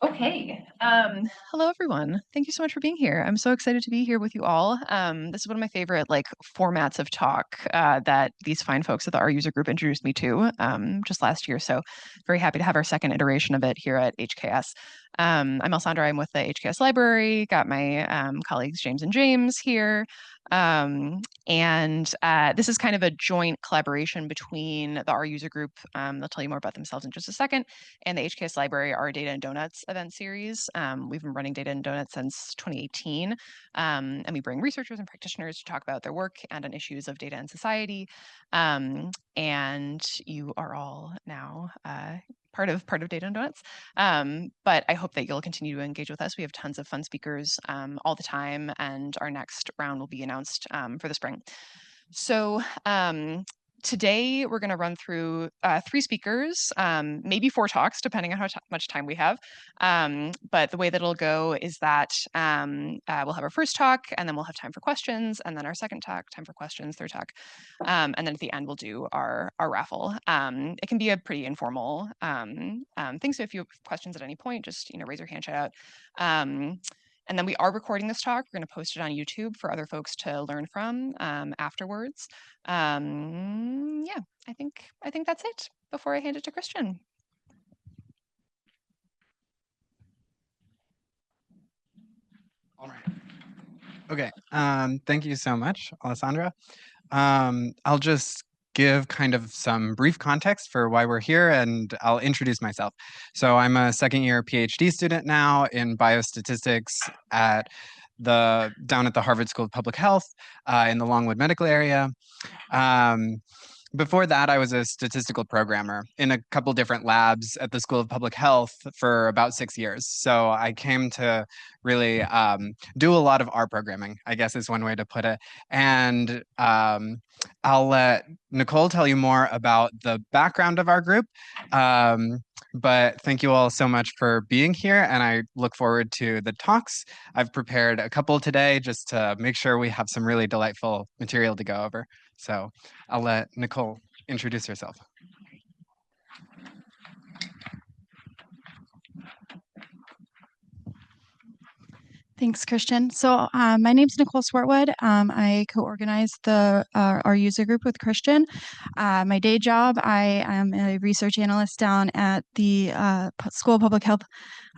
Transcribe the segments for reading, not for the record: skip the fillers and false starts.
Okay. Hello, everyone. Thank you so much for being here. I'm so excited to be here with you all. This is one of my favorite formats of talk that these fine folks at the R user group introduced me to just last year. So very happy to have our second iteration of it here at HKS. I'm Alessandra. I'm with the HKS library. Got my colleagues James and James here. And this is kind of a joint collaboration between the R user group. They'll tell you more about themselves in just a second, and the HKS Library, our Data and Donuts event series. We've been running Data and Donuts since 2018, and we bring researchers and practitioners to talk about their work and on issues of data and society. And you are all now part of Data and Donuts. But I hope that you'll continue to engage with us. We have tons of fun speakers all the time, and our next round will be announced for the spring. So today we're going to run through 3 speakers, maybe 4 talks, depending on how much time we have. But the way that it'll go is that we'll have our first talk, and then we'll have time for questions, and then our second talk, time for questions, third talk, and then at the end we'll do our raffle. It can be a pretty informal thing, so if you have questions at any point, just raise your hand, shout out. And then we are recording this talk. We're going to post it on YouTube for other folks to learn from afterwards. Yeah, I think that's it before I hand it to Christian. All right. Okay. Thank you so much, Alessandra. I'll just give kind of some brief context for why we're here, and I'll introduce myself. So I'm a second-year PhD student now in biostatistics down at the Harvard School of Public Health in the Longwood medical area. Before that, I was a statistical programmer in a couple different labs at the School of Public Health for about 6 years. So I came to really do a lot of R programming, I guess is one way to put it. And I'll let Nicole tell you more about the background of our group. But thank you all so much for being here, and I look forward to the talks. I've prepared a couple today just to make sure we have some really delightful material to go over. So I'll let Nicole introduce herself. Thanks, Christian. So my name is Nicole Swartwood. I co-organized our user group with Christian. My day job, I am a research analyst down at the School of Public Health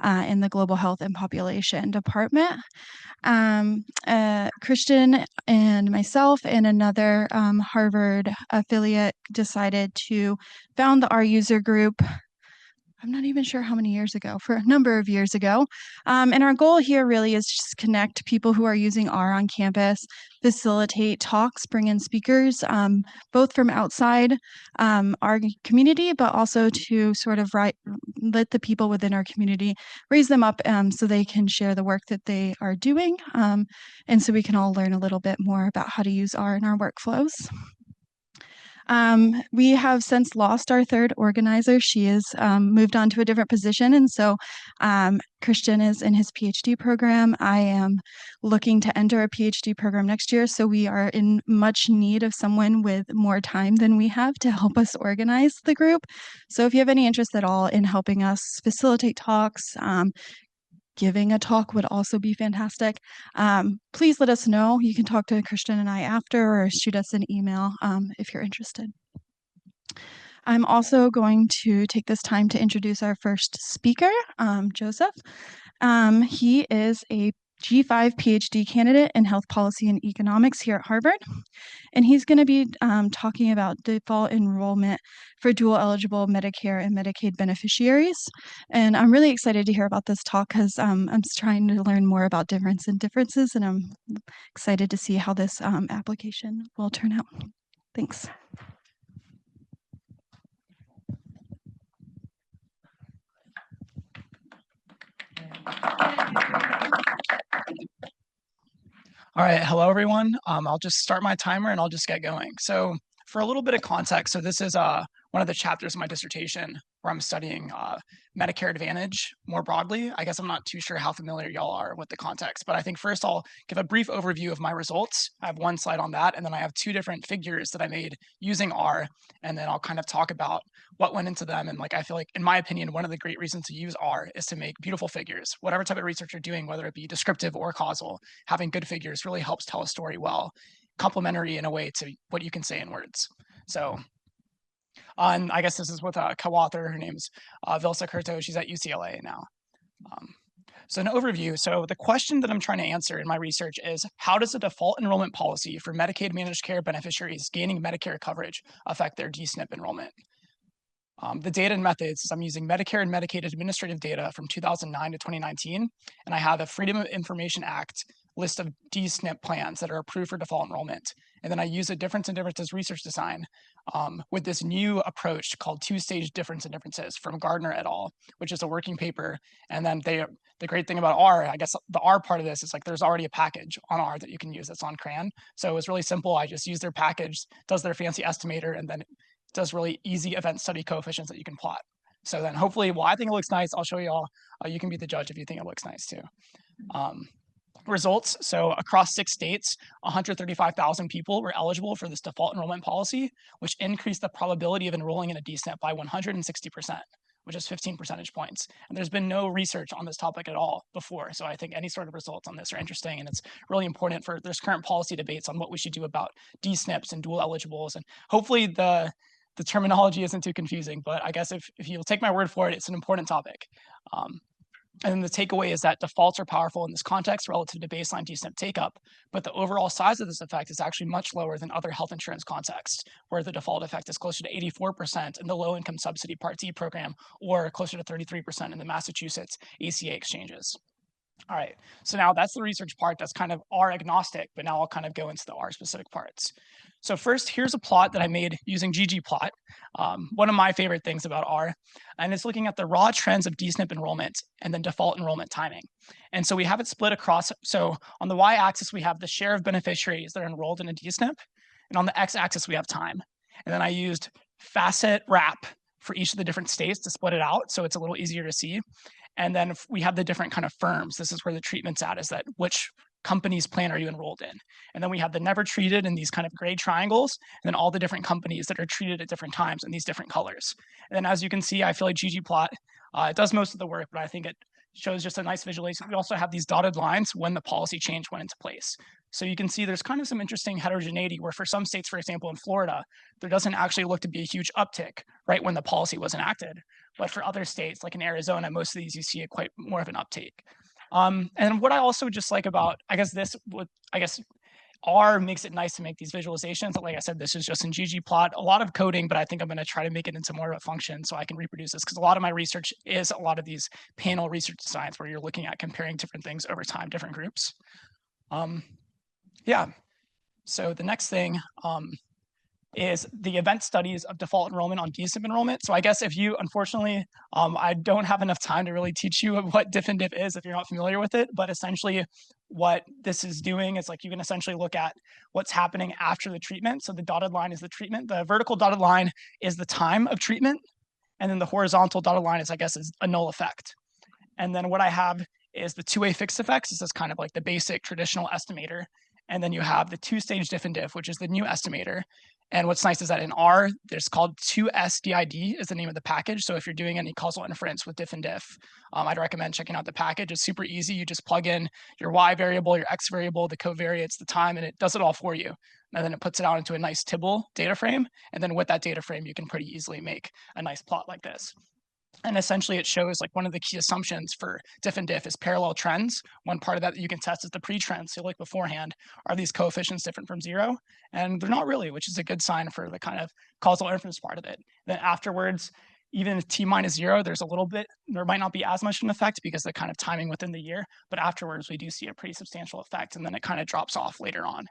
in the Global Health and Population Department. Christian and myself and another Harvard affiliate decided to found the R user group. I'm not even sure how many years ago, for a number of years ago. And our goal here really is just connect people who are using R on campus, facilitate talks, bring in speakers, both from outside our community, but also to sort of let the people within our community raise them up so they can share the work that they are doing. And so we can all learn a little bit more about how to use R in our workflows. We have since lost our third organizer. She has moved on to a different position. And so Christian is in his PhD program. I am looking to enter a PhD program next year. So we are in much need of someone with more time than we have to help us organize the group. So if you have any interest at all in helping us facilitate talks, giving a talk would also be fantastic. Please let us know. You can talk to Christian and I after, or shoot us an email if you're interested. I'm also going to take this time to introduce our first speaker, Joseph. He is a G5 PhD candidate in health policy and economics here at Harvard. And he's going to be talking about default enrollment for dual eligible Medicare and Medicaid beneficiaries. And I'm really excited to hear about this talk because I'm trying to learn more about differences, and I'm excited to see how this application will turn out. Thanks. All right, hello everyone. I'll just start my timer and I'll just get going. So for a little bit of context, so this is one of the chapters of my dissertation. where I'm studying Medicare Advantage more broadly. I guess I'm not too sure how familiar y'all are with the context, but I think first I'll give a brief overview of my results. I have one slide on that, and then I have two different figures that I made using R, and then I'll kind of talk about what went into them. And like, I feel like, in my opinion, one of the great reasons to use R is to make beautiful figures. Whatever type of research you're doing, whether it be descriptive or causal, having good figures really helps tell a story well, complementary in a way to what you can say in words. So and I guess this is with a co-author. Her name's Vilsa Curto. She's at UCLA now. So an overview. So the question that I'm trying to answer in my research is, how does the default enrollment policy for Medicaid managed care beneficiaries gaining Medicare coverage affect their D-SNP enrollment? The data and methods is I'm using Medicare and Medicaid administrative data from 2009 to 2019, and I have a Freedom of Information Act list of D-SNP plans that are approved for default enrollment. And then I use a difference in differences research design with this new approach called two-stage difference in differences from Gardner et al., which is a working paper. And then the great thing about R, I guess the R part of this is like there's already a package on R that you can use that's on CRAN. So it was really simple. I just use their package, does their fancy estimator, and then does really easy event study coefficients that you can plot. So then hopefully, well, I think it looks nice. I'll show you all. You can be the judge if you think it looks nice too. Results. So across 6 states, 135,000 people were eligible for this default enrollment policy, which increased the probability of enrolling in a D-SNP by 160%, which is 15 percentage points. And there's been no research on this topic at all before. So I think any sort of results on this are interesting. And it's really important for there's current policy debates on what we should do about D-SNPs and dual eligibles. And hopefully the terminology isn't too confusing, but I guess if you'll take my word for it, it's an important topic. And then the takeaway is that defaults are powerful in this context relative to baseline D-SNP take-up, but the overall size of this effect is actually much lower than other health insurance contexts, where the default effect is closer to 84% in the low-income subsidy Part D program, or closer to 33% in the Massachusetts ACA exchanges. All right, so now that's the research part that's kind of R agnostic, but now I'll kind of go into the R specific parts. So first, here's a plot that I made using ggplot, one of my favorite things about R, and it's looking at the raw trends of D-SNP enrollment and then default enrollment timing. And so we have it split across, so on the y-axis, we have the share of beneficiaries that are enrolled in a D-SNP, and on the x-axis, we have time. And then I used facet wrap for each of the different states to split it out, so it's a little easier to see. And then we have the different kind of firms. This is where the treatment's at, is that which company's plan are you enrolled in? And then we have the never treated in these kind of gray triangles, and then all the different companies that are treated at different times in these different colors. And then as you can see, I feel like ggplot, it does most of the work, but I think it shows just a nice visualization. We also have these dotted lines when the policy change went into place. So you can see there's kind of some interesting heterogeneity where for some states, for example, in Florida, there doesn't actually look to be a huge uptick right when the policy was enacted. But for other states, like in Arizona, most of these you see quite more of an uptake. And what I also just like about, R makes it nice to make these visualizations. Like I said, this is just in ggplot, a lot of coding, but I think I'm going to try to make it into more of a function so I can reproduce this, because a lot of my research is a lot of these panel research designs where you're looking at comparing different things over time, different groups. Yeah, so the next thing is the event studies of default enrollment on D-SNP enrollment. So I guess if you, unfortunately, I don't have enough time to really teach you what diff and diff is if you're not familiar with it, but essentially what this is doing is like you can essentially look at what's happening after the treatment. So the dotted line is the treatment. The vertical dotted line is the time of treatment. And then the horizontal dotted line is, I guess, is a null effect. And then what I have is the two-way fixed effects. This is kind of like the basic traditional estimator. And then you have the two-stage diff and diff, which is the new estimator. And what's nice is that in R, there's called 2SDID is the name of the package. So if you're doing any causal inference with diff and diff, I'd recommend checking out the package. It's super easy. You just plug in your Y variable, your X variable, the covariates, the time, and it does it all for you. And then it puts it out into a nice Tibble data frame. And then with that data frame, you can pretty easily make a nice plot like this. And essentially it shows like one of the key assumptions for diff and diff is parallel trends. One part of that you can test is the pre-trend. So like beforehand, are these coefficients different from 0? And they're not really, which is a good sign for the kind of causal inference part of it. Then afterwards, even if t minus 0, there's a little bit, there might not be as much an effect because the kind of timing within the year, but afterwards we do see a pretty substantial effect, and then it kind of drops off later on.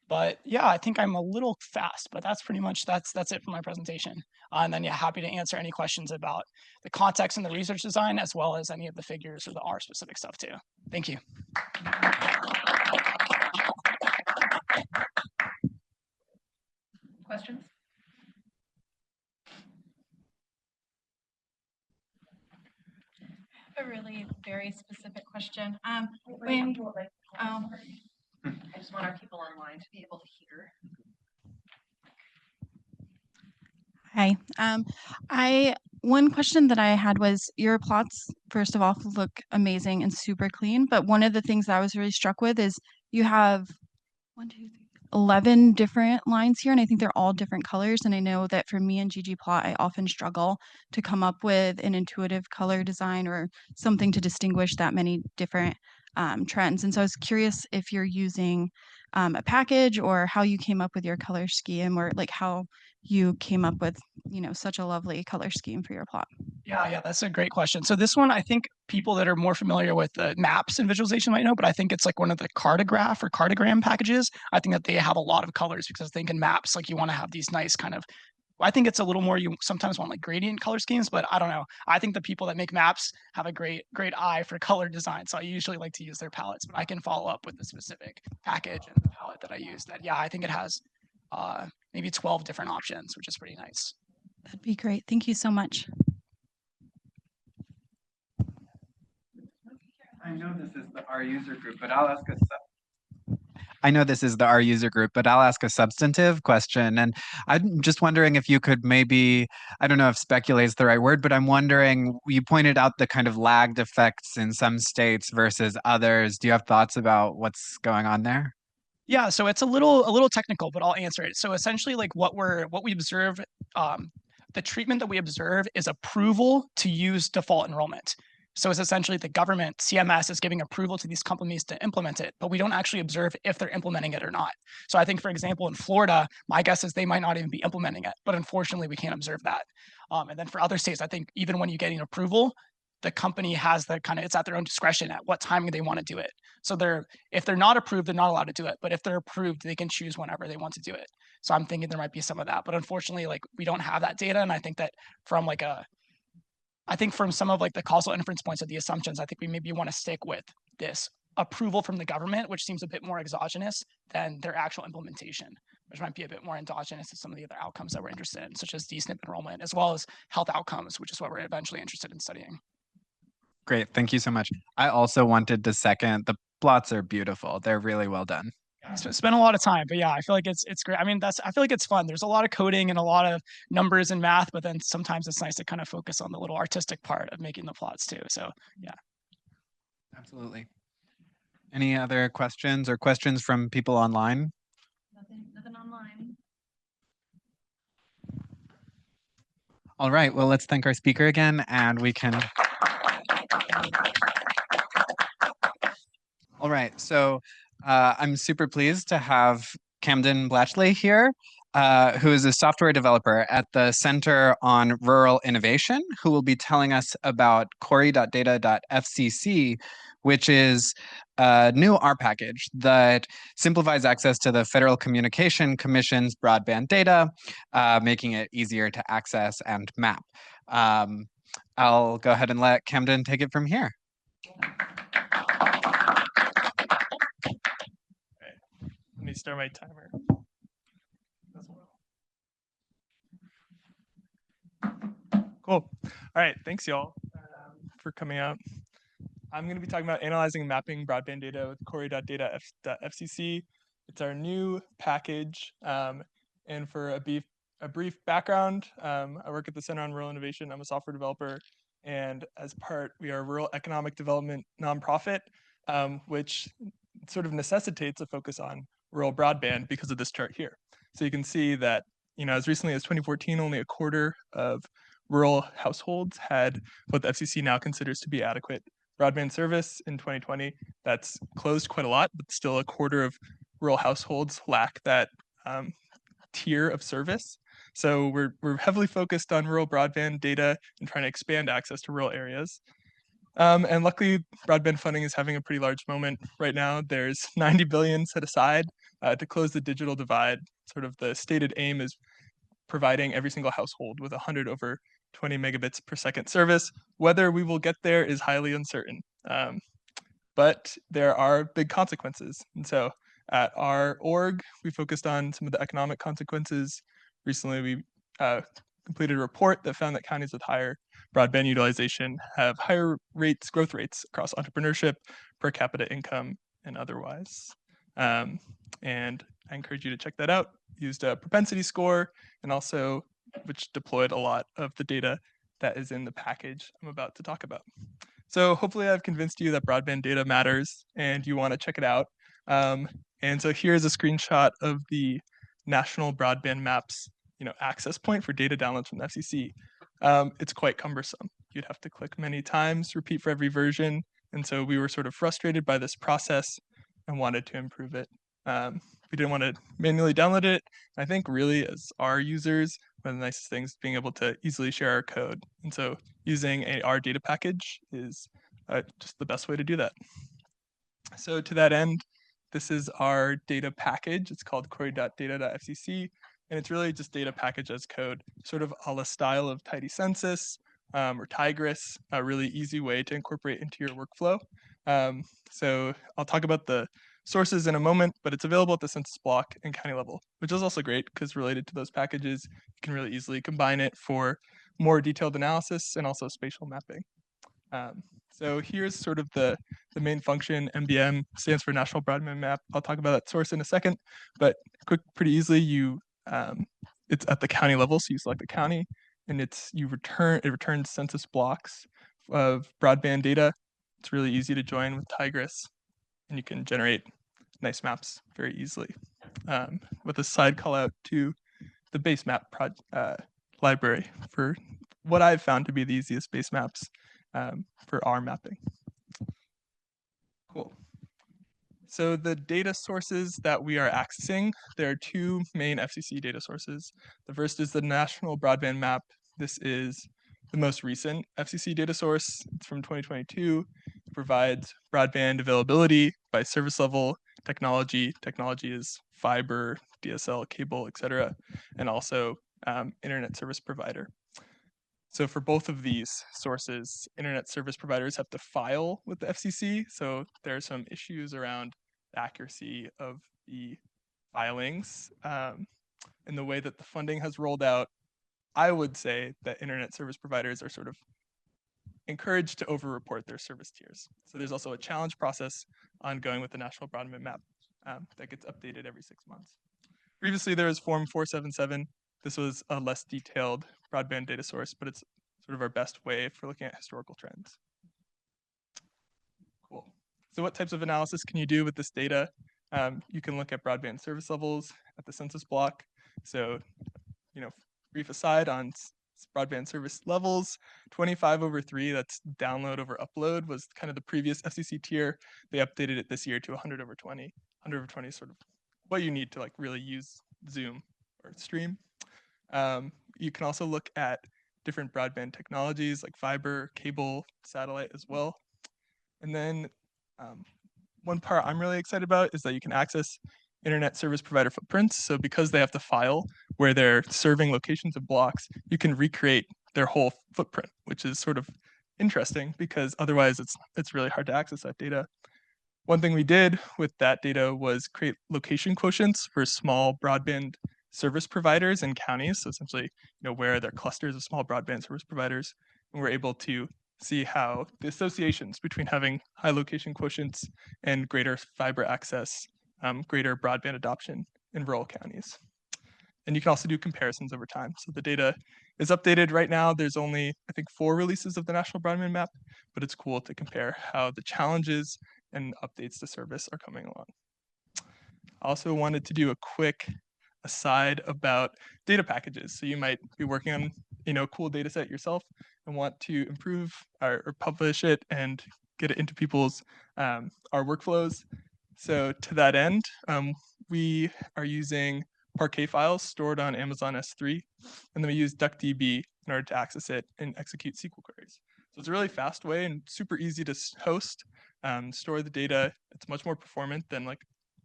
But yeah, I think I'm a little fast, but that's pretty much, that's it for my presentation. And then yeah, happy to answer any questions about the context and the research design, as well as any of the figures or the R specific stuff too. Thank you. Questions? a really very specific question. I just want our people online to be able to hear. Hi. One question that I had was your plots, first of all, look amazing and super clean. But one of the things I was really struck with is you have 11 different lines here, and I think they're all different colors. And I know that for me and ggplot, I often struggle to come up with an intuitive color design or something to distinguish that many different trends. And so I was curious if you're using a package or how you came up with your color scheme, or like how you came up with, such a lovely color scheme for your plot. Yeah, that's a great question. So this one, I think people that are more familiar with the maps and visualization might know, but I think it's like one of the cartograph or cartogram packages. I think that they have a lot of colors because I think in maps, like you want to have these nice kind of, I think it's a little more, you sometimes want like gradient color schemes, but I don't know. I think the people that make maps have a great eye for color design. So I usually like to use their palettes, but I can follow up with the specific package and the palette that I use that, yeah, I think it has maybe 12 different options, which is pretty nice. That'd be great. Thank you so much. I know this is the R user group, but I'll ask a substantive question. And I'm just wondering if you could maybe, I don't know if speculate is the right word, but I'm wondering, you pointed out the kind of lagged effects in some states versus others. Do you have thoughts about what's going on there? Yeah, so it's a little technical, but I'll answer it. So essentially, like what we observe, the treatment that we observe is approval to use default enrollment. So it's essentially the government, CMS, is giving approval to these companies to implement it, but we don't actually observe if they're implementing it or not. So I think, for example, in Florida, my guess is they might not even be implementing it, but unfortunately, we can't observe that. And then for other states, I think even when you get an approval, the company has the kind of, it's at their own discretion at what timing they want to do it. So if they're not approved, they're not allowed to do it. But if they're approved, they can choose whenever they want to do it. So I'm thinking there might be some of that, but unfortunately, like we don't have that data. And I think that from some of like the causal inference points of the assumptions, I think we maybe want to stick with this approval from the government, which seems a bit more exogenous than their actual implementation, which might be a bit more endogenous to some of the other outcomes that we're interested in, such as DSNP enrollment, as well as health outcomes, which is what we're eventually interested in studying. Great, thank you so much. I also wanted to second, the plots are beautiful. They're really well done. It's been a lot of time, but yeah, I feel like it's great. I mean, I feel like it's fun. There's a lot of coding and a lot of numbers and math, but then sometimes it's nice to kind of focus on the little artistic part of making the plots too. So yeah. Absolutely. Any other questions or questions from people online? Nothing online. All right, well, let's thank our speaker again, and we can. All right, so I'm super pleased to have Camden Blatchly here, who is a software developer at the Center on Rural Innovation, who will be telling us about Corey.data.fcc, which is a new R package that simplifies access to the Federal Communication Commission's broadband data, making it easier to access and map. I'll go ahead and let Camden take it from here. Let me start my timer. Cool. All right, thanks y'all for coming out. I'm going to be talking about analyzing and mapping broadband data with Corey.data.fcc. It's our new package. And for a brief background, I work at the Center on Rural Innovation. I'm a software developer. And as part, we are a rural economic development nonprofit, which sort of necessitates a focus on rural broadband because of this chart here. So you can see that, as recently as 2014, only a quarter of rural households had what the FCC now considers to be adequate broadband service. In 2020, that's closed quite a lot, but still a quarter of rural households lack that tier of service. So we're heavily focused on rural broadband data and trying to expand access to rural areas. And luckily, broadband funding is having a pretty large moment right now. There's 90 billion set aside to close the digital divide. Sort of the stated aim is providing every single household with 100 over 20 megabits per second service. Whether we will get there is highly uncertain. But there are big consequences. And so at our org, we focused on some of the economic consequences. Recently, we completed a report that found that counties with higher broadband utilization have higher growth rates across entrepreneurship, per capita income, and otherwise. And I encourage you to check that out. Used a propensity score and also which deployed a lot of the data that is in the package I'm about to talk about. So hopefully I've convinced you that broadband data matters and you want to check it out. And so here's a screenshot of the National Broadband Maps access point for data downloads from the FCC. It's quite cumbersome. You'd have to click many times, repeat for every version. And so we were sort of frustrated by this process and wanted to improve it. We didn't want to manually download it. I think really as our users, one of the nicest things is being able to easily share our code. And so using our data package is just the best way to do that. So to that end, this is our data package. It's called query.data.fcc, and it's really just data package as code, sort of a la style of Tidycensus or Tigris, a really easy way to incorporate into your workflow. So I'll talk about the sources in a moment, but it's available at the census block and county level, which is also great because related to those packages, you can really easily combine it for more detailed analysis and also spatial mapping. So here's sort of the main function. MBM stands for National Broadband Map. I'll talk about that source in a second, but pretty easily it's at the county level. So you select the county and it returns census blocks of broadband data. It's really easy to join with Tigris and you can generate nice maps very easily. With a side call out to the base map library for what I've found to be the easiest base maps for our mapping. Cool. So the data sources that we are accessing, there are two main FCC data sources. The first is the National Broadband Map. This is the most recent FCC data source. It's from 2022. It provides broadband availability by service level, technology. Technology is fiber, DSL, cable, etc., and also internet service provider. So for both of these sources, internet service providers have to file with the FCC. So there are some issues around the accuracy of the filings and the way that the funding has rolled out. I would say that internet service providers are sort of encouraged to over-report their service tiers. So there's also a challenge process ongoing with the National Broadband Map that gets updated every 6 months. Previously, there was Form 477. This was a less detailed broadband data source, but it's sort of our best way for looking at historical trends. Cool. So what types of analysis can you do with this data? You can look at broadband service levels at the census block. So, brief aside on broadband service levels, 25/3, that's download over upload, was kind of the previous FCC tier. They updated it this year to 100/20. 100/20 is sort of what you need to really use Zoom or stream. You can also look at different broadband technologies like fiber, cable, satellite as well. And then one part I'm really excited about is that you can access internet service provider footprints. So because they have to file where they're serving locations of blocks, you can recreate their whole footprint, which is sort of interesting because otherwise it's really hard to access that data. One thing we did with that data was create location quotients for small broadband service providers in counties. So essentially, where there are clusters of small broadband service providers, and we're able to see how the associations between having high location quotients and greater fiber access, greater broadband adoption in rural counties. And you can also do comparisons over time. So the data is updated right now. There's only, I think, 4 releases of the National Broadband Map, but it's cool to compare how the challenges and updates to service are coming along. I also wanted to do a quick aside about data packages. So you might be working on a cool data set yourself and want to improve or publish it and get it into people's our workflows. So to that end, we are using Parquet files stored on Amazon S3, and then we use DuckDB in order to access it and execute SQL queries. So it's a really fast way and super easy to host, store the data. It's much more performant than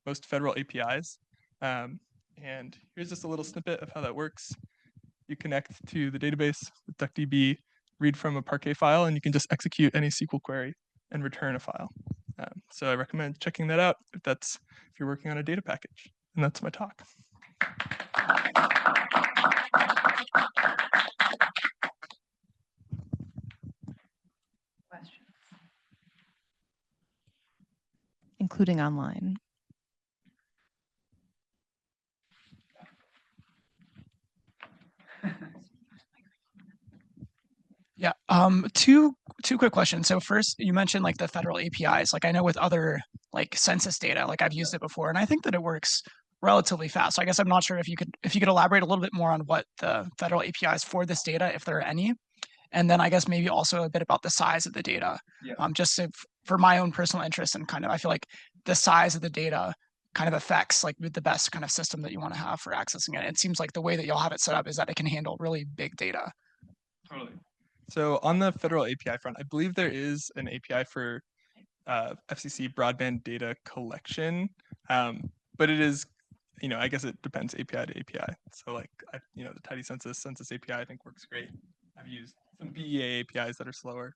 most federal APIs. And here's just a little snippet of how that works. You connect to the database with DuckDB, read from a Parquet file, and you can just execute any SQL query and return a file. So I recommend checking that out if you're working on a data package. And that's my talk. including online. Yeah, two quick questions. So first, you mentioned like the federal APIs. Like I know with other like census data, like I've used it before, and I think that it works relatively fast. So I guess I'm not sure if you could elaborate a little bit more on what the federal APIs for this data, if there are any, and then I guess maybe also a bit about the size of the data. Yeah. Just for my own personal interest, and kind of I feel like the size of the data kind of affects like the best kind of system that you want to have for accessing it. It seems like the way that y'all have it set up is that it can handle really big data. Totally. So on the federal API front, I believe there is an API for FCC broadband data collection, but it is, I guess it depends API to API. So like, the Tidycensus census API I think works great. I've used some BEA APIs that are slower.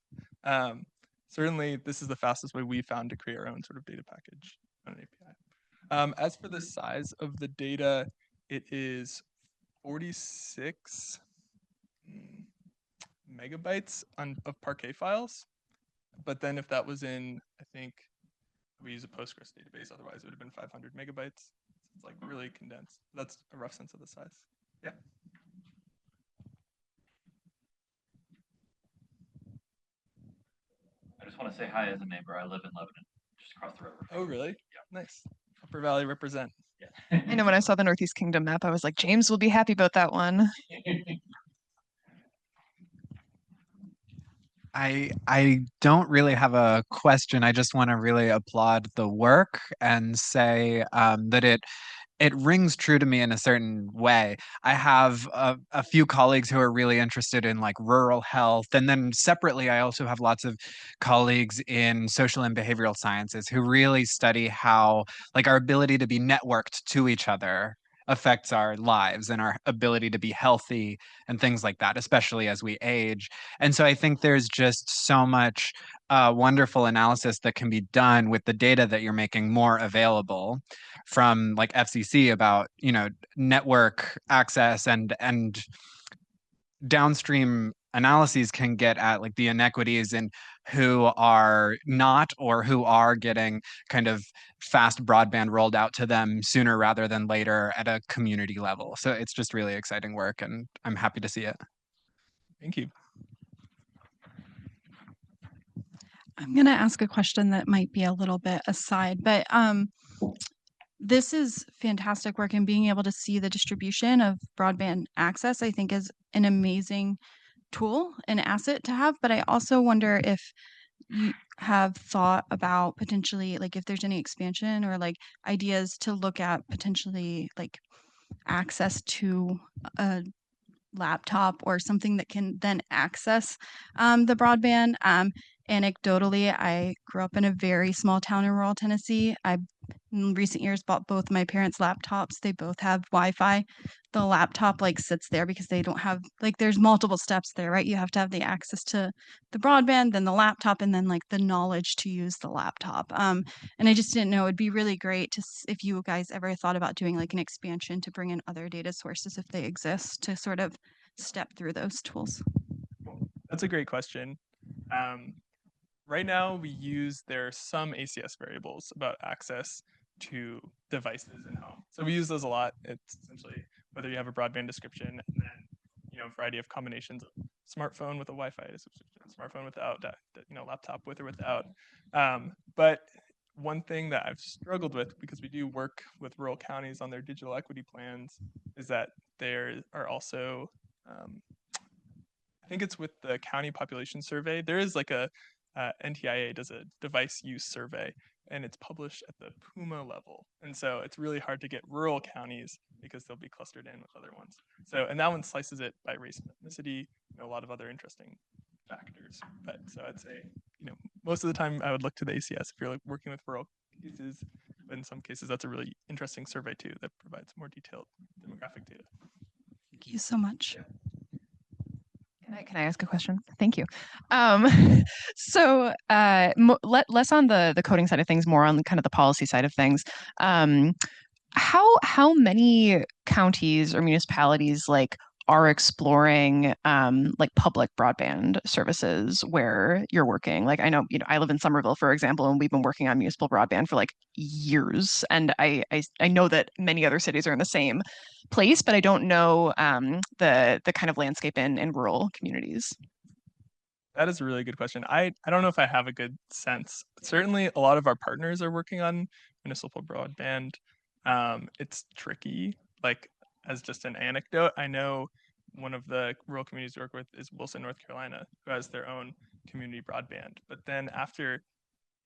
Certainly, this is the fastest way we found to create our own sort of data package on an API. As for the size of the data, it is 46 megabytes of Parquet files. But then if that was in, I think we use a Postgres database, otherwise it would have been 500 megabytes. It's like really condensed. That's a rough sense of the size. Yeah. I just want to say hi as a neighbor. I live in Lebanon, just across the river. Oh, really? Yeah. Nice. Upper Valley represent. Yeah. I know when I saw the Northeast Kingdom map, I was like, James will be happy about that one. I don't really have a question. I just want to really applaud the work and say that it rings true to me in a certain way. I have a few colleagues who are really interested in like rural health. And then separately, I also have lots of colleagues in social and behavioral sciences who really study how like our ability to be networked to each other affects our lives and our ability to be healthy and things like that, especially as we age. And so I think there's just so much wonderful analysis that can be done with the data that you're making more available from like FCC about, network access and downstream analyses can get at like the inequities in who are not or who are getting kind of fast broadband rolled out to them sooner rather than later at a community level. So it's just really exciting work and I'm happy to see it. Thank you. I'm going to ask a question that might be a little bit aside, but this is fantastic work, and being able to see the distribution of broadband access, I think, is an amazing tool and asset to have. But I also wonder if you have thought about potentially, like, if there's any expansion or like ideas to look at potentially like access to a laptop or something that can then access the broadband. Anecdotally, I grew up in a very small town in rural Tennessee. I, in recent years, bought both my parents' laptops. They both have Wi-Fi. The laptop like sits there because they don't have like there's multiple steps there, right? You have to have the access to the broadband, then the laptop, and then like the knowledge to use the laptop. And I just didn't know it'd be really great to if you guys ever thought about doing like an expansion to bring in other data sources if they exist to sort of step through those tools. That's a great question. Right now, we use there are some ACS variables about access to devices in home. So we use those a lot. It's essentially whether you have a broadband description and then a variety of combinations of smartphone with a Wi-Fi subscription, smartphone without, laptop with or without. But one thing that I've struggled with, because we do work with rural counties on their digital equity plans, is that there are also, I think it's with the county population survey, there is like a NTIA does a device use survey, and it's published at the PUMA level. And so it's really hard to get rural counties because they'll be clustered in with other ones. So, and that one slices it by race and ethnicity, a lot of other interesting factors. But so I'd say, most of the time I would look to the ACS if you're like working with rural cases. But in some cases, that's a really interesting survey too that provides more detailed demographic data. Thank you so much. Yeah. Can I ask a question? Thank you. So less on the coding side of things, more on kind of the policy side of things. How many counties or municipalities like are exploring like public broadband services where you're working. Like I know, I live in Somerville, for example, and we've been working on municipal broadband for like years. And I know that many other cities are in the same place, but I don't know the kind of landscape in rural communities. That is a really good question. I don't know if I have a good sense. Certainly, a lot of our partners are working on municipal broadband. It's tricky. Like, as just an anecdote, I know one of the rural communities we work with is Wilson, North Carolina, who has their own community broadband. But then after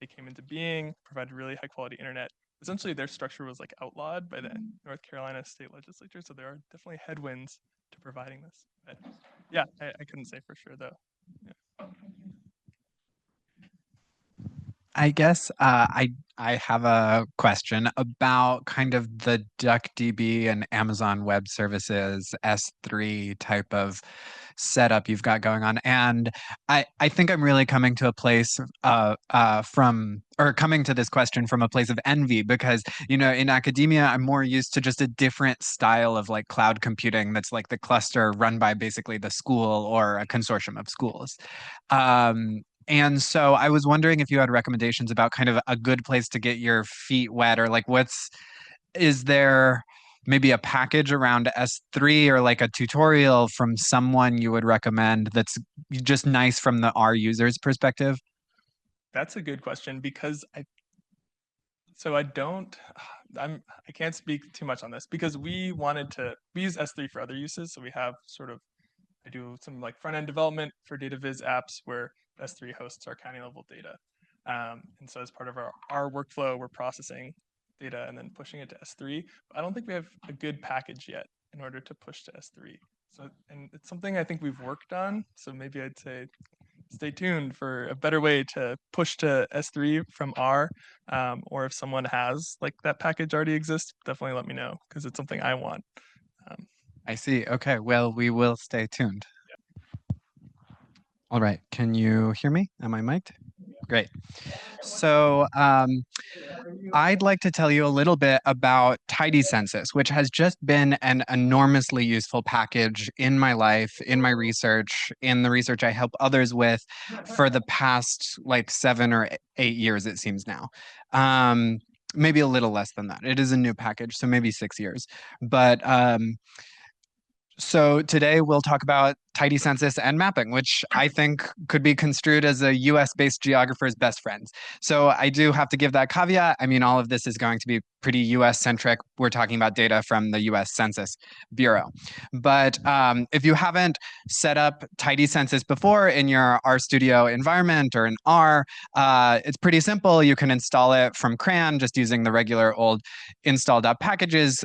they came into being, provided really high quality internet, essentially their structure was like outlawed by the North Carolina state legislature. So there are definitely headwinds to providing this. But yeah, I couldn't say for sure though. Yeah. I guess I have a question about kind of the DuckDB and Amazon Web Services S3 type of setup you've got going on. And I think I'm really coming to a place coming to this question from a place of envy because, in academia, I'm more used to just a different style of like cloud computing that's like the cluster run by basically the school or a consortium of schools. And so I was wondering if you had recommendations about kind of a good place to get your feet wet, or like is there maybe a package around S3 or like a tutorial from someone you would recommend that's just nice from the R user's perspective? That's a good question because I can't speak too much on this because we use S3 for other uses. So we have I do some like front end development for data viz apps where S3 hosts our county level data. And so as part of our workflow, we're processing data and then pushing it to S3. But I don't think we have a good package yet in order to push to S3. So, and it's something I think we've worked on. So maybe I'd say stay tuned for a better way to push to S3 from R. Or if someone has like that package already exists, definitely let me know because it's something I want. I see. Okay. Well, we will stay tuned. Yeah. All right. Can you hear me? Am I mic'd? Great. So I'd like to tell you a little bit about Tidycensus, which has just been an enormously useful package in my life, in my research, in the research I help others with for the past like 7 or 8 years, it seems now. Maybe a little less than that. It is a new package, so maybe 6 years. But so today we'll talk about Tidycensus and Mapping, which I think could be construed as a US-based geographer's best friends. So I do have to give that caveat. I mean, all of this is going to be pretty US-centric. We're talking about data from the US Census Bureau. But if you haven't set up Tidycensus before in your RStudio environment or in R, it's pretty simple. You can install it from CRAN just using the regular old install.packages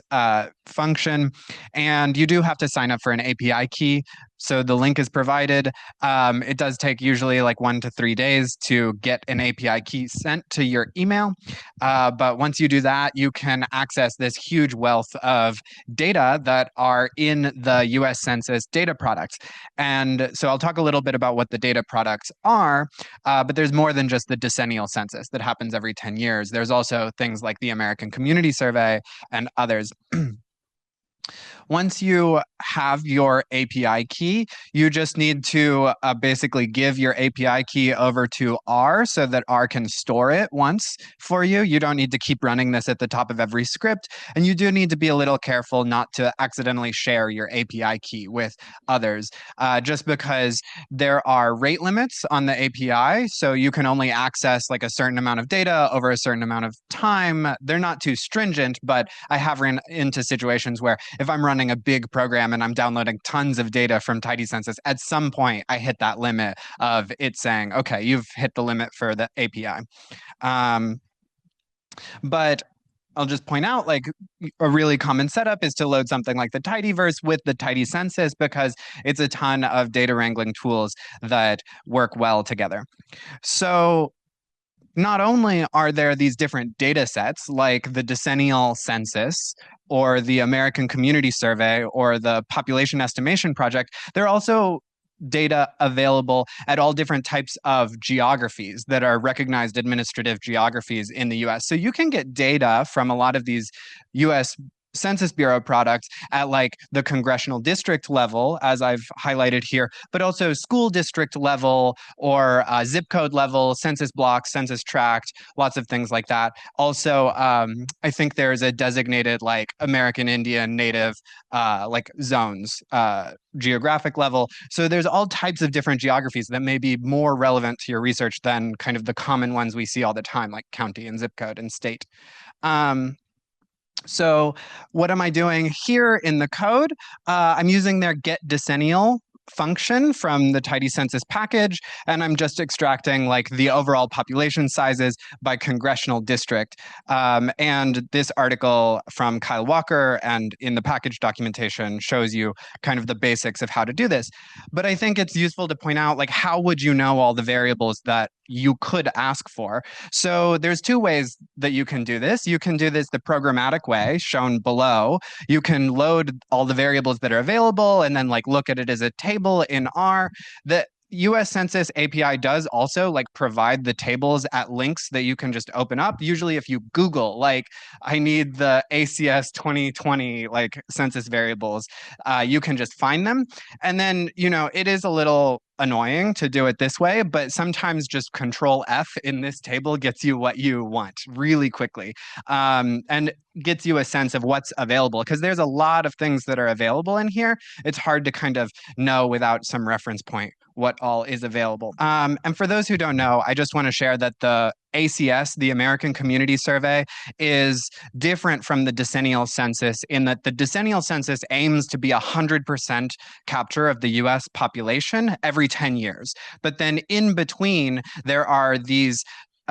function. And you do have to sign up for an API key. So the link is provided. It does take usually like 1 to 3 days to get an API key sent to your email. But once you do that, you can access this huge wealth of data that are in the US Census data products. And so I'll talk a little bit about what the data products are, but there's more than just the decennial census that happens every 10 years. There's also things like the American Community Survey and others. Once you have your API key, you just need to basically give your API key over to R so that R can store it once for you. You don't need to keep running this at the top of every script. And you do need to be a little careful not to accidentally share your API key with others, just because there are rate limits on the API. So you can only access like a certain amount of data over a certain amount of time. They're not too stringent, but I have run into situations where if I'm running a big program and I'm downloading tons of data from Tidycensus, at some point I hit that limit of it saying, okay, you've hit the limit for the API. But I'll just point out, like, a really common setup is to load something like the Tidyverse with the Tidycensus because it's a ton of data wrangling tools that work well together. So not only are there these different data sets like the decennial census or the American Community Survey or the Population Estimation Project, there are also data available at all different types of geographies that are recognized administrative geographies in the US. So you can get data from a lot of these US Census Bureau products at like the congressional district level, as I've highlighted here, but also school district level or zip code level, census block, census tract, lots of things like that. Also, I think there's a designated like American Indian Native like zones, geographic level. So there's all types of different geographies that may be more relevant to your research than kind of the common ones we see all the time, like county and zip code and state. So what am I doing here in the code? I'm using their get decennial function from the Tidycensus package, and I'm just extracting like the overall population sizes by congressional district. And this article from Kyle Walker and in the package documentation shows you kind of the basics of how to do this. But I think it's useful to point out, like, how would you know all the variables that you could ask for? So there's two ways that you can do this. You can do this the programmatic way shown below. You can load all the variables that are available and then like look at it as a table in R. The US Census API does also like provide the tables at links that you can just open up. Usually if you Google, like, I need the ACS 2020 like census variables, you can just find them. And then, you know, it is a little annoying to do it this way, but sometimes just Control F in this table gets you what you want really quickly, and gets you a sense of what's available, because there's a lot of things that are available in here. It's hard to kind of know without some reference point what all is available. And for those who don't know, I just want to share that the ACS, the American Community Survey, is different from the decennial census in that the decennial census aims to be 100% capture of the US population every 10 years. But then in between, there are these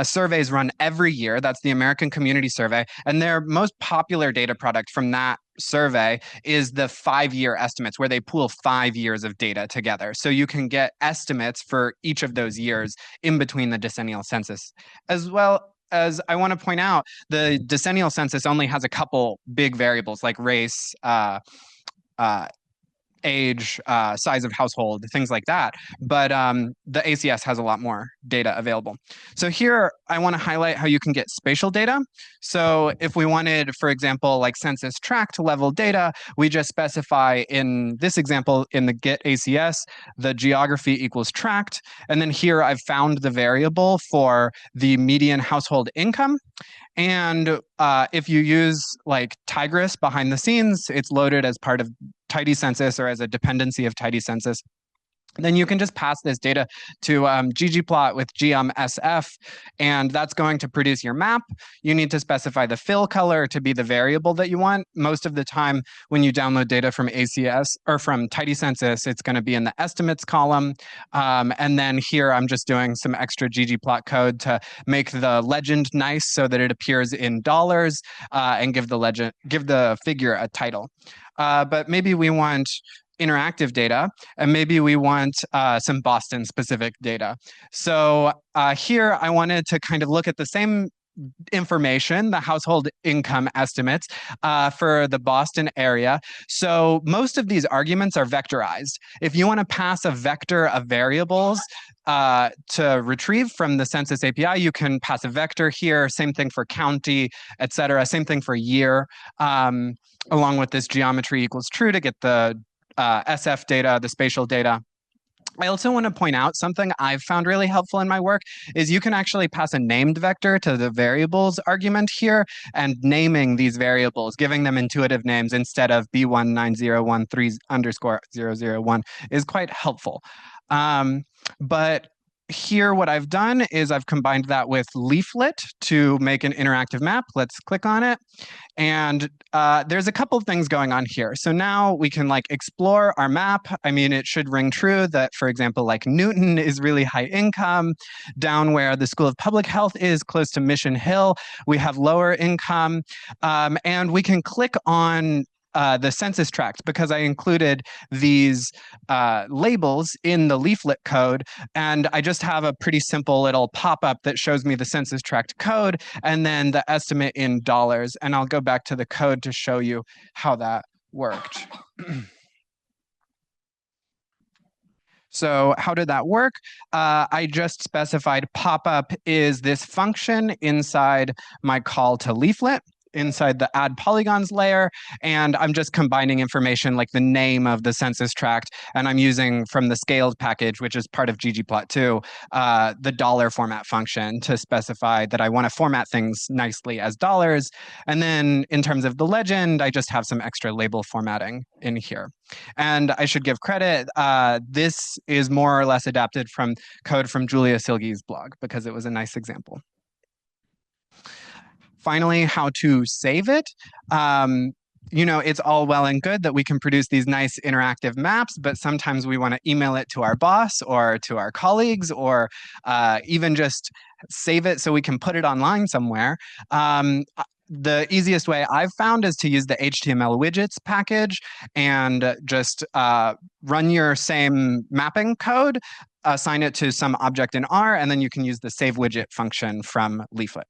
surveys run every year. That's the American Community Survey. And their most popular data product from that survey is the 5-year estimates, where they pool 5 years of data together. So you can get estimates for each of those years in between the decennial census. As well as I want to point out, the decennial census only has a couple big variables like race, age, size of household, things like that. But the ACS has a lot more data available. So here I want to highlight how you can get spatial data. So if we wanted, for example, like census tract level data, we just specify in this example in the get ACS, the geography equals tract. And then here I've found the variable for the median household income. And if you use like Tigris behind the scenes, it's loaded as part of Tidycensus or as a dependency of Tidycensus. Then you can just pass this data to ggplot with geom_sf, and that's going to produce your map. You need to specify the fill color to be the variable that you want. Most of the time when you download data from ACS or from Tidycensus, it's going to be in the estimates column. And then here I'm just doing some extra ggplot code to make the legend nice so that it appears in dollars, and give the figure a title. But maybe we want interactive data, and maybe we want some Boston specific data. So here I wanted to kind of look at the same information, the household income estimates for the Boston area. So most of these arguments are vectorized. If you want to pass a vector of variables to retrieve from the Census API, you can pass a vector here, same thing for county, et cetera, same thing for year, along with this geometry equals true to get the SF data, the spatial data. I also want to point out something I've found really helpful in my work is you can actually pass a named vector to the variables argument here, and naming these variables, giving them intuitive names instead of B19013_001 is quite helpful. But here what I've done is I've combined that with Leaflet to make an interactive map. Let's click on it. And there's a couple of things going on here. So now we can like explore our map. I mean, it should ring true that, for example, like Newton is really high income. Down where the School of Public Health is, close to Mission Hill, we have lower income. And we can click on the census tract because I included these labels in the leaflet code, and I just have a pretty simple little pop-up that shows me the census tract code and then the estimate in dollars. And I'll go back to the code to show you how that worked. So how did that work? I just specified pop-up is this function inside my call to leaflet. inside the add polygons layer, and I'm just combining information like the name of the census tract, and I'm using from the scaled package, which is part of ggplot2, the dollar format function to specify that I want to format things nicely as dollars. And then in terms of the legend, I just have some extra label formatting in here. And I should give credit, this is more or less adapted from code from Julia Silge's blog because it was a nice example. Finally, how to save it. You know, it's all well and good that we can produce these nice interactive maps, but sometimes we want to email it to our boss or to our colleagues, or even just save it so we can put it online somewhere. The easiest way I've found is to use the HTML widgets package and just run your same mapping code, assign it to some object in R, and then you can use the save widget function from Leaflet.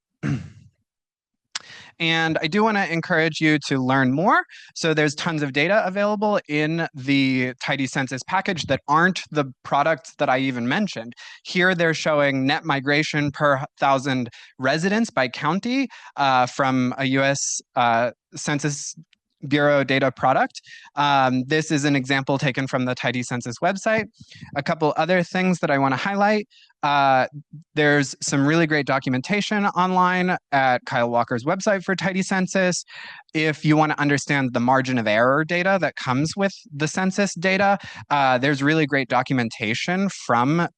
And I do want to encourage you to learn more. So there's tons of data available in the Tidycensus package that aren't the products that I even mentioned. Here they're showing net migration per 1,000 residents by county from a US Census Bureau data product. This is an example taken from the Tidycensus website. A couple other things that I want to highlight. There's some really great documentation online at Kyle Walker's website for Tidycensus. If you want to understand the margin of error data that comes with the census data, there's really great documentation from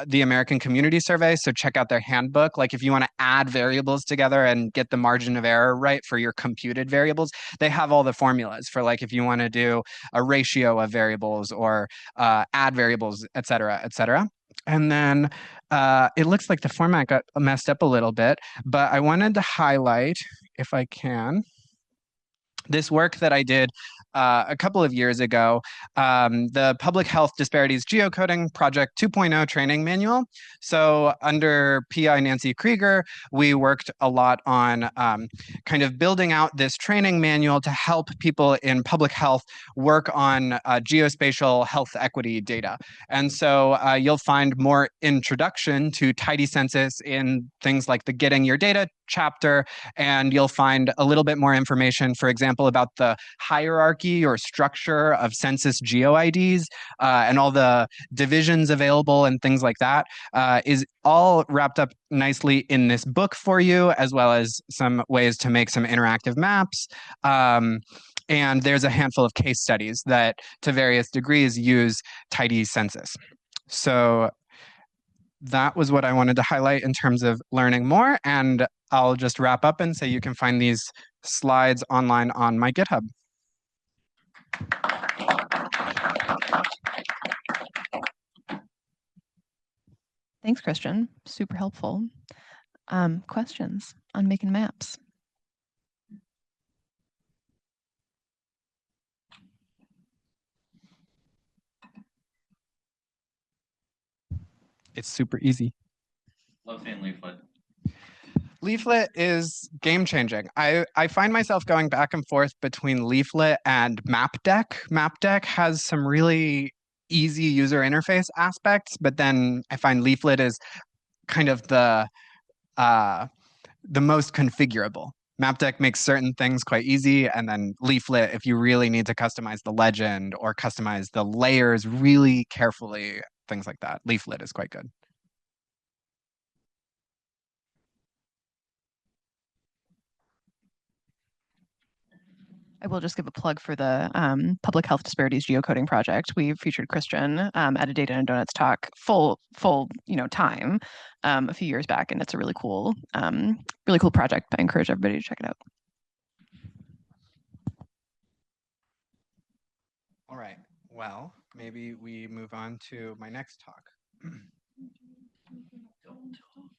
the American Community Survey. So check out their handbook. Like if you want to add variables together and get the margin of error right for your computed variables, they have all the formulas for like if you want to do a ratio of variables or add variables, et cetera, et cetera. And then it looks like the format got messed up a little bit, but I wanted to highlight, if I can, this work that I did a couple of years ago, the Public Health Disparities Geocoding Project 2.0 training manual. So under PI Nancy Krieger, we worked a lot on kind of building out this training manual to help people in public health work on geospatial health equity data. And so you'll find more introduction to Tidycensus in things like the Getting Your Data chapter, and you'll find a little bit more information, for example, about the hierarchy or structure of census GeoIDs and all the divisions available and things like that is all wrapped up nicely in this book for you, as well as some ways to make some interactive maps. And there's a handful of case studies that, to various degrees, use Tidycensus. So that was what I wanted to highlight in terms of learning more. And I'll just wrap up and say you can find these slides online on my GitHub. Thanks, Christian. Super helpful. Questions on making maps? It's super easy. Love seeing Leaflet. Leaflet is game changing. I find myself going back and forth between Leaflet and MapDeck. MapDeck has some really easy user interface aspects, but then I find Leaflet is kind of the most configurable. MapDeck makes certain things quite easy, and then Leaflet, if you really need to customize the legend or customize the layers really carefully, things like that, Leaflet is quite good. I will just give a plug for the Public Health Disparities Geocoding Project. We featured Christian at a Data and Donuts talk, full time a few years back, and it's a really cool project. I encourage everybody to check it out. All right. Well, maybe we move on to my next talk. Don't talk.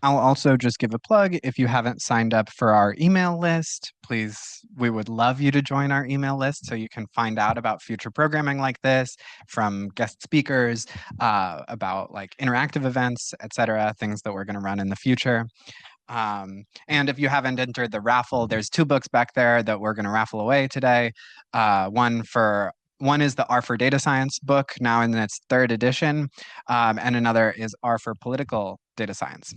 I'll also just give a plug. If you haven't signed up for our email list, please, we would love you to join our email list so you can find out about future programming like this from guest speakers, about like interactive events, etc., things that we're going to run in the future. And if you haven't entered the raffle, there's 2 books back there that we're going to raffle away today. One for one is the R for Data Science book, now in its 3rd edition, and another is R for Political Data Science.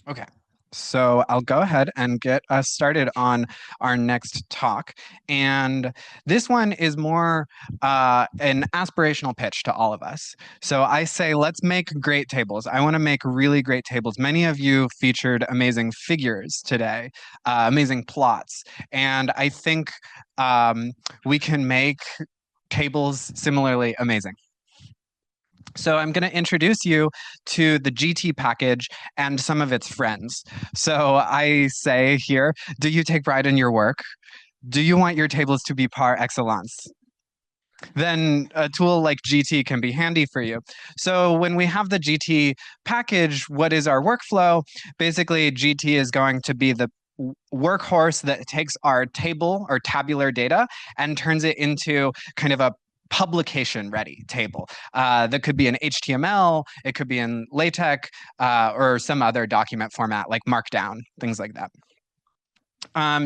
Okay, so I'll go ahead and get us started on our next talk. And this one is more an aspirational pitch to all of us. So I say, let's make great tables. I want to make really great tables. Many of you featured amazing figures today, amazing plots. And I think we can make tables similarly amazing. So I'm going to introduce you to the GT package and some of its friends. So I say here, do you take pride in your work? Do you want your tables to be par excellence? Then a tool like GT can be handy for you. So when we have the GT package, what is our workflow? Basically, GT is going to be the workhorse that takes our table or tabular data and turns it into kind of a publication ready table. That could be in HTML, it could be in LaTeX, or some other document format like Markdown, things like that.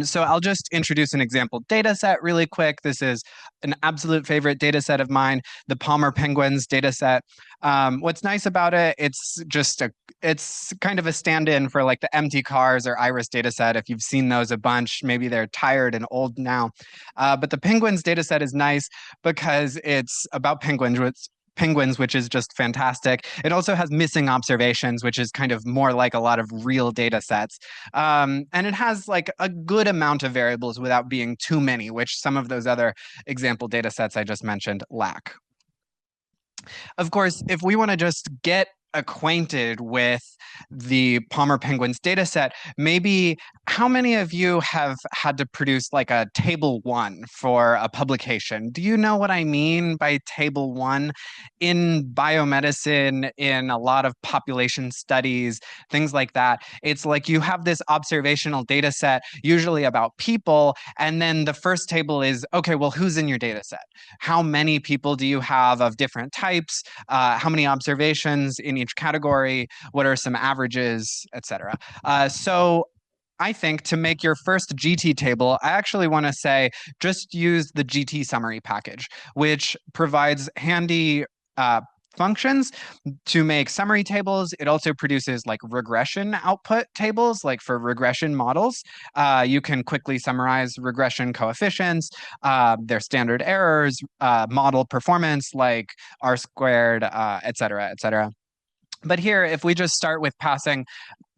So I'll just introduce an example data set really quick. This is an absolute favorite data set of mine, the Palmer Penguins data set. What's nice about it, it's kind of a stand-in for like the empty cars or Iris data set. If you've seen those a bunch, maybe they're tired and old now. But the Penguins data set is nice because it's about penguins, which is just fantastic. It also has missing observations, which is kind of more like a lot of real data sets. And it has like a good amount of variables without being too many, which some of those other example data sets I just mentioned lack. Of course, if we want to just get acquainted with the Palmer Penguins data set, maybe how many of you have had to produce like a table 1 for a publication? Do you know what I mean by table 1? In biomedicine, in a lot of population studies, things like that, it's like you have this observational data set, usually about people, and then the first table is, okay, well, who's in your data set? How many people do you have of different types? How many observations in each category? What are some averages, etc. So I think to make your first GT table, I actually want to say just use the GT summary package, which provides handy functions to make summary tables. It also produces like regression output tables, like for regression models. You can quickly summarize regression coefficients, their standard errors, model performance like R squared, et cetera, et cetera. But here, if we just start with passing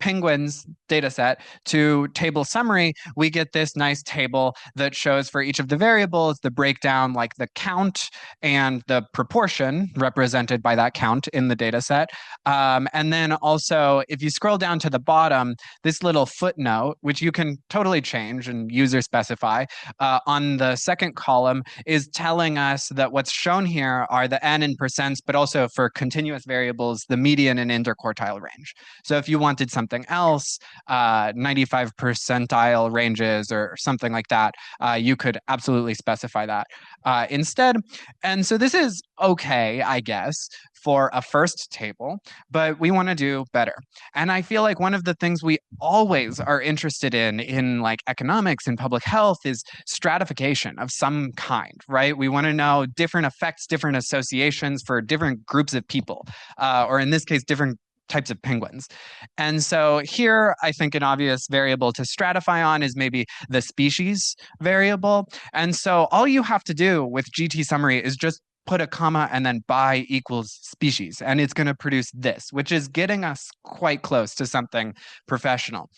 Penguins data set to table summary, we get this nice table that shows for each of the variables the breakdown, like the count and the proportion represented by that count in the data set. And then also, if you scroll down to the bottom, this little footnote, which you can totally change and user specify, on the second column is telling us that what's shown here are the n in percents, but also for continuous variables, the median and interquartile range. So if you wanted something else, 95 percentile ranges or something like that, you could absolutely specify that instead. And so this is okay, I guess, for a first table, but we want to do better. And I feel like one of the things we always are interested in like economics and public health is stratification of some kind, right? We want to know different effects, different associations for different groups of people, or in this case, different types of penguins. And so here, I think an obvious variable to stratify on is maybe the species variable. And so all you have to do with GT summary is just put a comma and then by equals species, and it's going to produce this, which is getting us quite close to something professional.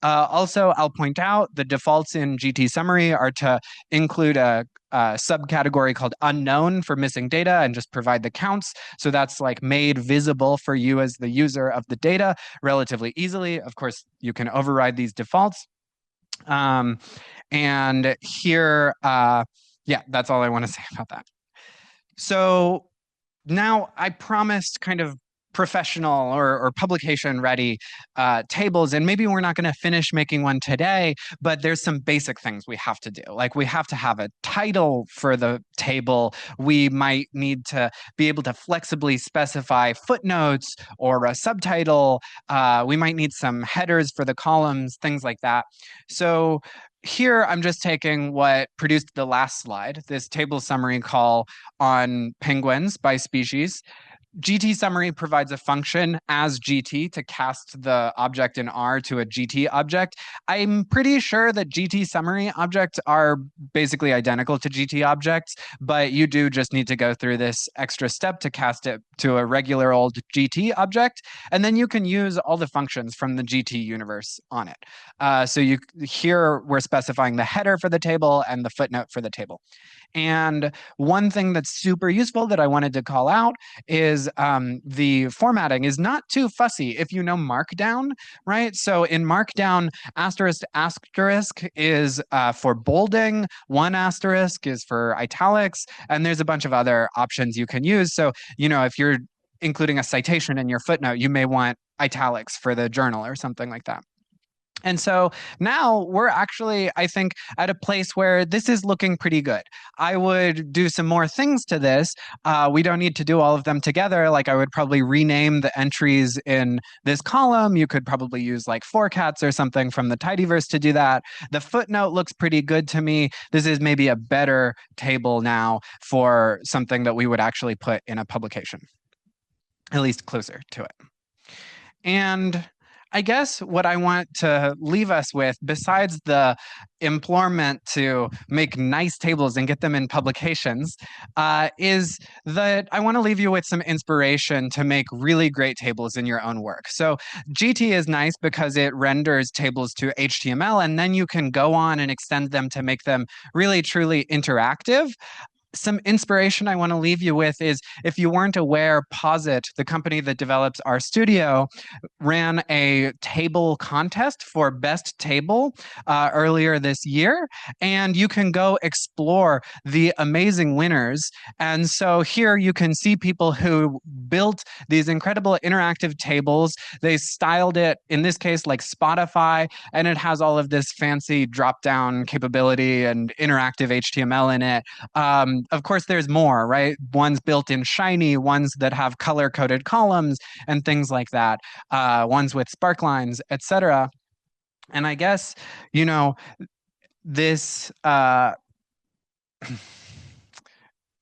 Also, I'll point out the defaults in GT summary are to include a subcategory called unknown for missing data and just provide the counts. So that's like made visible for you as the user of the data relatively easily. Of course, you can override these defaults. And here, yeah, that's all I want to say about that. So now I promised kind of professional or publication ready tables, and maybe we're not going to finish making one today, but there's some basic things we have to do. Like we have to have a title for the table. We might need to be able to flexibly specify footnotes or a subtitle. We might need some headers for the columns, things like that. So here I'm just taking what produced the last slide, this table summary call on penguins by species. GT summary provides a function as GT to cast the object in R to a GT object. I'm pretty sure that GT summary objects are basically identical to GT objects, but you do just need to go through this extra step to cast it to a regular old GT object. And then you can use all the functions from the GT universe on it. So here we're specifying the header for the table and the footnote for the table. And one thing that's super useful that I wanted to call out is the formatting is not too fussy if you know Markdown, right? So in Markdown, asterisk asterisk is for bolding, one asterisk is for italics, and there's a bunch of other options you can use. So, if you're including a citation in your footnote, you may want italics for the journal or something like that. And so now we're actually, I think, at a place where this is looking pretty good. I would do some more things to this. We don't need to do all of them together. Like I would probably rename the entries in this column. You could probably use like forcats or something from the Tidyverse to do that. The footnote looks pretty good to me. This is maybe a better table now for something that we would actually put in a publication, at least closer to it. And I guess what I want to leave us with, besides the implorement to make nice tables and get them in publications, is that I want to leave you with some inspiration to make really great tables in your own work. So GT is nice because it renders tables to HTML, and then you can go on and extend them to make them really, truly interactive. Some inspiration I want to leave you with is, if you weren't aware, Posit, the company that develops RStudio, ran a table contest for best table earlier this year, and you can go explore the amazing winners. And so here you can see people who built these incredible interactive tables. They styled it, in this case, like Spotify, and it has all of this fancy drop-down capability and interactive HTML in it. Of course, there's more, right? Ones built in Shiny, ones that have color-coded columns and things like that, ones with sparklines, etc. And I guess, this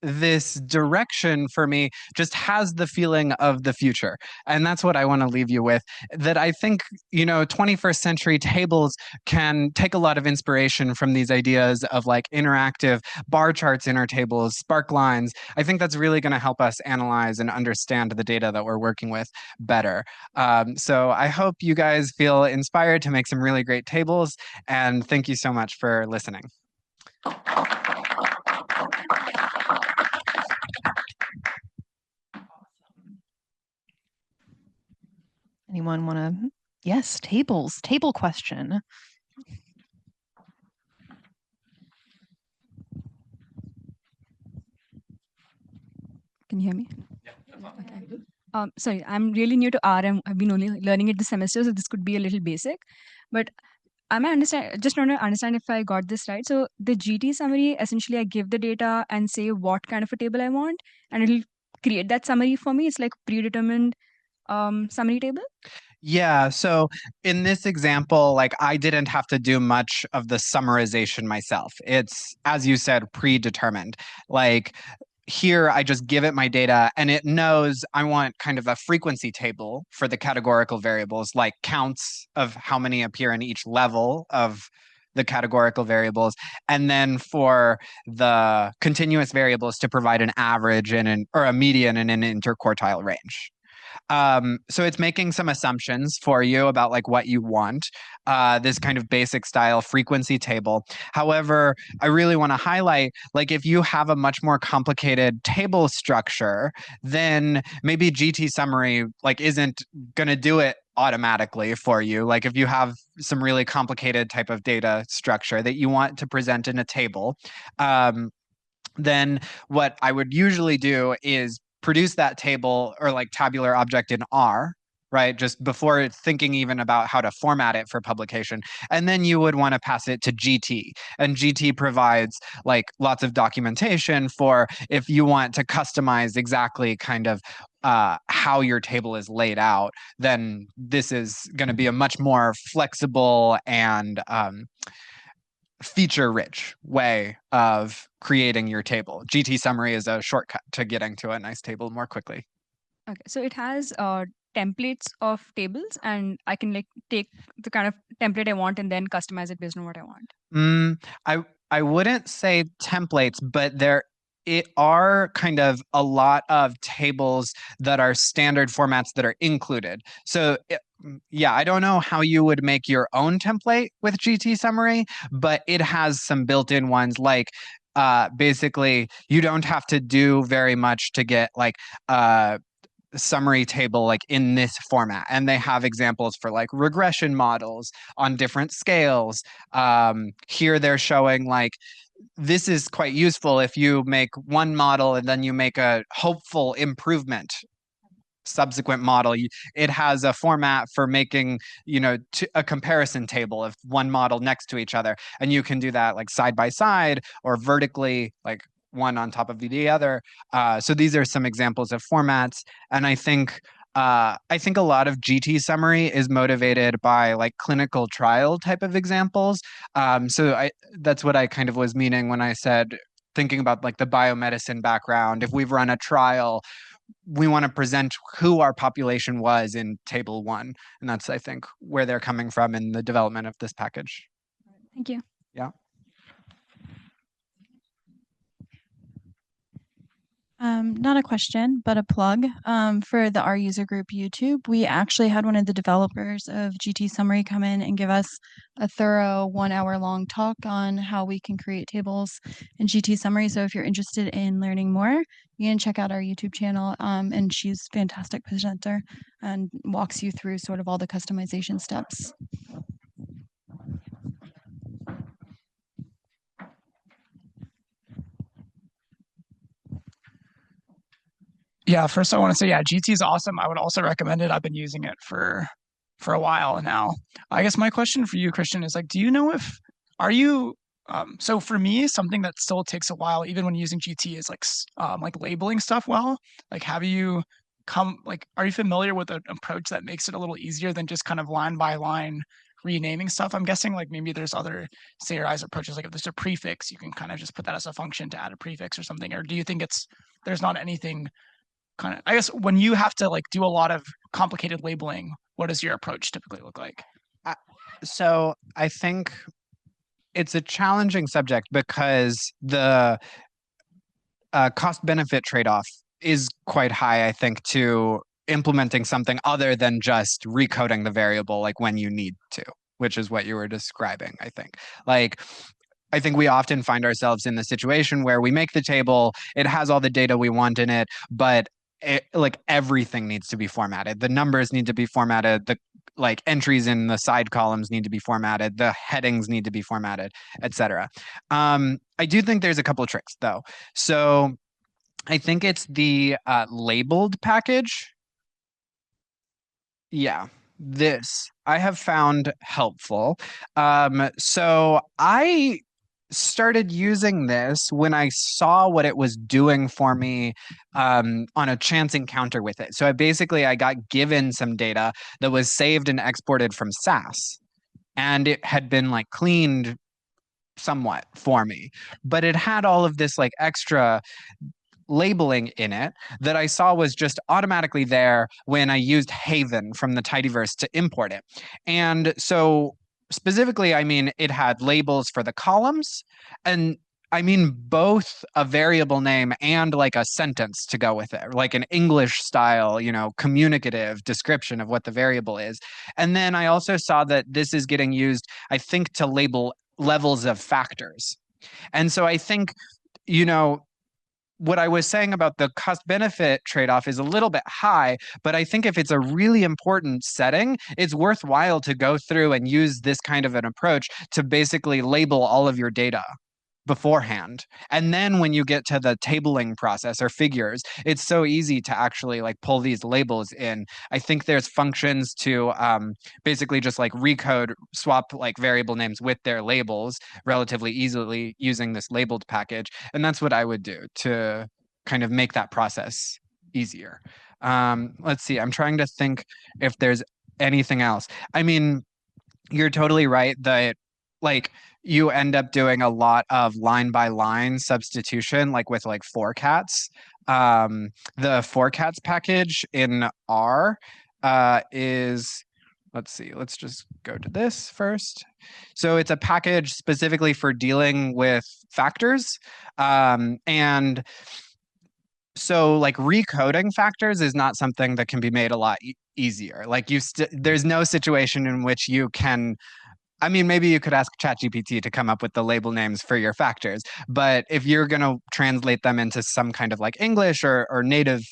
this direction for me just has the feeling of the future. And that's what I want to leave you with, that I think, 21st century tables can take a lot of inspiration from these ideas of like interactive bar charts in our tables, sparklines. I think that's really going to help us analyze and understand the data that we're working with better. So I hope you guys feel inspired to make some really great tables, and thank you so much for listening. Anyone want to? Yes, table question. Can you hear me? Yeah. Okay. Sorry, I'm really new to R. I've been only learning it this semester, so this could be a little basic. But just want to understand if I got this right. So the GT summary, essentially I give the data and say what kind of a table I want, and it'll create that summary for me. It's like predetermined summary table. Yeah, so in this example, like I didn't have to do much of the summarization myself. It's, as you said, predetermined. Like here, I just give it my data and it knows I want kind of a frequency table for the categorical variables, like counts of how many appear in each level of the categorical variables, and then for the continuous variables to provide an average and or a median and an interquartile range. So it's making some assumptions for you about like what you want, this kind of basic style frequency table. However, I really want to highlight, like if you have a much more complicated table structure, then maybe GT summary like isn't going to do it automatically for you. Like if you have some really complicated type of data structure that you want to present in a table, then what I would usually do is produce that table or like tabular object in R, right? Just before thinking even about how to format it for publication. And then you would want to pass it to GT. And GT provides like lots of documentation for if you want to customize exactly kind of how your table is laid out, then this is going to be a much more flexible and feature-rich way of creating your table. GT summary is a shortcut to getting to a nice table more quickly. Okay, so it has templates of tables, and I can like take the kind of template I want and then customize it based on what I want. I wouldn't say templates, but there are kind of a lot of tables that are standard formats that are included. So yeah, I don't know how you would make your own template with GT summary, but it has some built-in ones like basically you don't have to do very much to get like summary table like in this format, and they have examples for like regression models on different scales. Here they're showing like this is quite useful if you make one model and then you make a hopeful improvement subsequent model. It has a format for making, you know, a comparison table of one model next to each other, and you can do that like side by side or vertically, like one on top of the other. So these are some examples of formats, and I think a lot of GT summary is motivated by like clinical trial type of examples. So that's what I kind of was meaning when I said thinking about like the biomedicine background. If we've run a trial, we want to present who our population was in table 1, and that's I think where they're coming from in the development of this package. Thank you. Yeah. Not a question, but a plug. For the R user group YouTube, we actually had one of the developers of GT Summary come in and give us a thorough 1-hour long talk on how we can create tables in GT Summary. So if you're interested in learning more, you can check out our YouTube channel. And she's a fantastic presenter and walks you through sort of all the customization steps. Yeah, first I want to say, yeah, GT is awesome. I would also recommend it. I've been using it for a while now. I guess my question for you, Christian, is like, do you know if, are you, so for me, something that still takes a while, even when using GT, is like labeling stuff well. Like, are you familiar with an approach that makes it a little easier than just kind of line by line renaming stuff? I'm guessing like maybe there's other standardized approaches, like if there's a prefix, you can kind of just put that as a function to add a prefix or something. Or do you think there's not anything kind of, I guess when you have to like do a lot of complicated labeling, what does your approach typically look like? So I think it's a challenging subject because the cost benefit trade-off is quite high, I think, to implementing something other than just recoding the variable like when you need to, which is what you were describing, I think. Like, I think we often find ourselves in the situation where we make the table, it has all the data we want in it, but like everything needs to be formatted. The numbers need to be formatted. The like entries in the side columns need to be formatted. The headings need to be formatted, etc. I do think there's a couple of tricks though. So I think it's the labeled package. Yeah, this I have found helpful. So I started using this when I saw what it was doing for me on a chance encounter with it. So I got given some data that was saved and exported from SAS, and it had been like cleaned somewhat for me, but it had all of this like extra labeling in it that I saw was just automatically there when I used Haven from the Tidyverse to import it. And so specifically, I mean, it had labels for the columns, and I mean both a variable name and like a sentence to go with it, like an English style, you know, communicative description of what the variable is. And then I also saw that this is getting used, I think, to label levels of factors. And so I think, you know, what I was saying about the cost benefit trade-off is a little bit high, but I think if it's a really important setting, it's worthwhile to go through and use this kind of an approach to basically label all of your data beforehand. And then when you get to the tabling process or figures, it's so easy to actually like pull these labels in. I think there's functions to basically just like swap like variable names with their labels relatively easily using this labeled package. And that's what I would do to kind of make that process easier. Let's see, I'm trying to think if there's anything else. I mean, you're totally right that like you end up doing a lot of line by line substitution, like with like forcats. The forcats package in R is, let's see, let's just go to this first. So it's a package specifically for dealing with factors. And so like recoding factors is not something that can be made a lot easier. Like there's no situation in which you can, I mean, maybe you could ask ChatGPT to come up with the label names for your factors, but if you're going to translate them into some kind of like English or native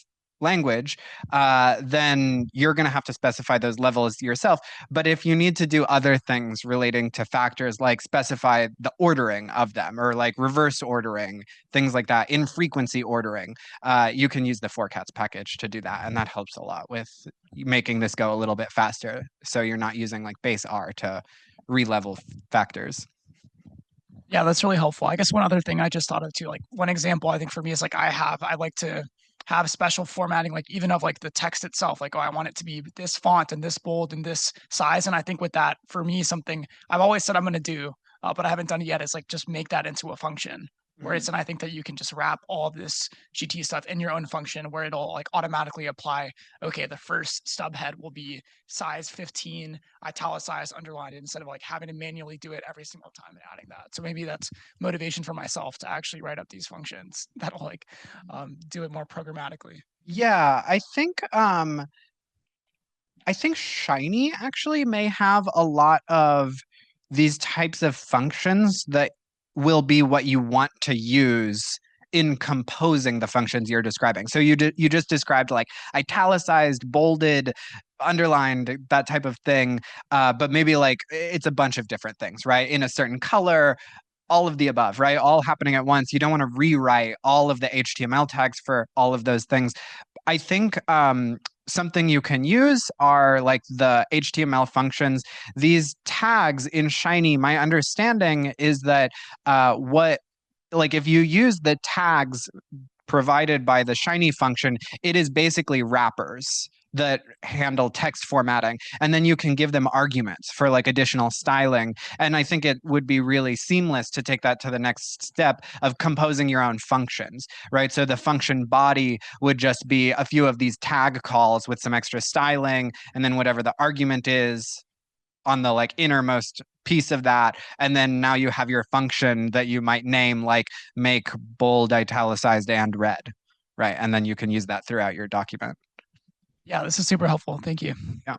language, then you're going to have to specify those levels yourself. But if you need to do other things relating to factors, like specify the ordering of them or like reverse ordering, things like that, infrequency ordering, you can use the forcats package to do that. And that helps a lot with making this go a little bit faster. So you're not using like base R to re-level factors. Yeah, that's really helpful. I guess one other thing I just thought of too, like one example I think for me is like I like to have special formatting, like even of like the text itself, like, oh, I want it to be this font and this bold and this size. And I think with that, for me, something I've always said I'm going to do, but I haven't done it yet, is like just make that into a function. Where it's, and I think that you can just wrap all of this GT stuff in your own function where it'll like automatically apply, okay, the first stub head will be size 15, italicized, underlined, instead of like having to manually do it every single time and adding that. So maybe that's motivation for myself to actually write up these functions that'll like do it more programmatically. Yeah, I think Shiny actually may have a lot of these types of functions that will be what you want to use in composing the functions you're describing. So you just described like italicized, bolded, underlined, that type of thing, but maybe like it's a bunch of different things, right? In a certain color, all of the above, right? All happening at once. You don't want to rewrite all of the HTML tags for all of those things. I think something you can use are like the HTML functions. These tags in Shiny, my understanding is that if you use the tags provided by the Shiny function, it is basically wrappers that handle text formatting. And then you can give them arguments for like additional styling. And I think it would be really seamless to take that to the next step of composing your own functions, right? So the function body would just be a few of these tag calls with some extra styling, and then whatever the argument is on the like innermost piece of that. And then now you have your function that you might name like make bold, italicized, and red, right? And then you can use that throughout your document. Yeah, this is super helpful. Thank you. Yeah.